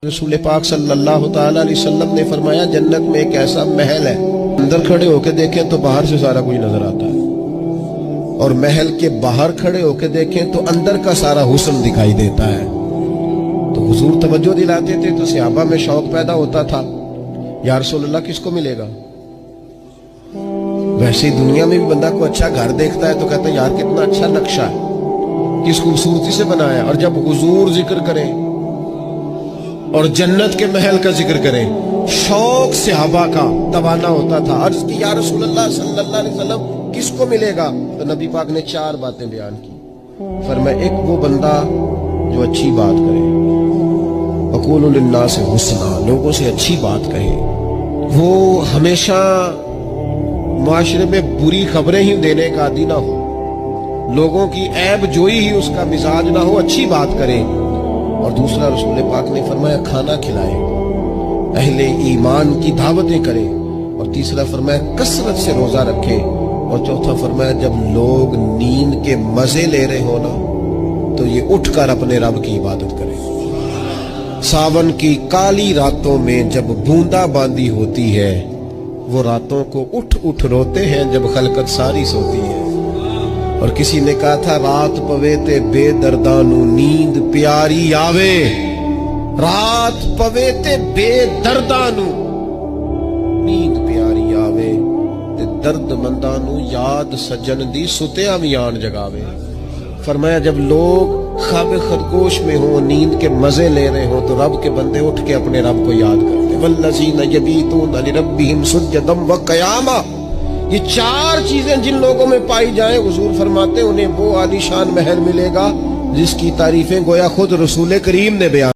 رسول پاک صلی اللہ تعالی علیہ وسلم نے فرمایا جنت میں ایک ایسا محل ہے، اندر کھڑے ہو کے دیکھیں تو باہر سے سارا کچھ نظر آتا ہے، اور محل کے باہر کھڑے ہو کے دیکھیں تو اندر کا سارا حسن دکھائی دیتا ہے۔ تو حضور توجہ دلاتے تھے تو صحابہ میں شوق پیدا ہوتا تھا، یا رسول اللہ کس کو ملے گا؟ ویسے ہی دنیا میں بھی بندہ کو اچھا گھر دیکھتا ہے تو کہتا ہے یار کتنا اچھا نقشہ ہے، کس خوبصورتی سے بنایا ہے۔ اور جب حضور ذکر کریں اور جنت کے محل کا ذکر کریں، شوق صحابہ کا توانا ہوتا تھا۔ عرض کی یا رسول اللہ صلی اللہ علیہ وسلم کس کو ملے گا؟ تو نبی پاک نے 4 باتیں بیان کی۔ فرمایا ایک وہ بندہ جو اچھی بات کرے، وقولوا للناس حسنا، لوگوں سے اچھی بات کہے، وہ ہمیشہ معاشرے میں بری خبریں ہی دینے کا عادی نہ ہو، لوگوں کی عیب جوئی ہی اس کا مزاج نہ ہو، اچھی بات کرے۔ اور دوسرا رسول پاک نے فرمایا کھانا کھلائے، اہل ایمان کی دعوتیں کرے۔ اور تیسرا فرمایا کثرت سے روزہ رکھے۔ اور چوتھا فرمایا جب لوگ نیند کے مزے لے رہے ہو نا تو یہ اٹھ کر اپنے رب کی عبادت کرے۔ ساون کی کالی راتوں میں جب بوندا باندی ہوتی ہے، وہ راتوں کو اٹھ اٹھ روتے ہیں جب خلقت ساری سوتی ہے۔ اور کسی نے کہا تھا رات پوے تے بے دردانو نیند پیاری آوے، رات پوے تے بے دردانو نیند پیاری آوے، تے درد مندانو یاد سجن دی ستیاں بھی آن جگاوے۔ فرمایا جب لوگ خواب خرگوش میں ہوں، نیند کے مزے لے رہے ہوں، تو رب کے بندے اٹھ کے اپنے رب کو یاد کرتے۔ والذین یبیتون لربہم سجدا وقیاما، یہ 4 چیزیں جن لوگوں میں پائی جائیں، حضور فرماتے ہیں انہیں وہ عالی شان محل ملے گا جس کی تعریفیں گویا خود رسول کریم نے بیان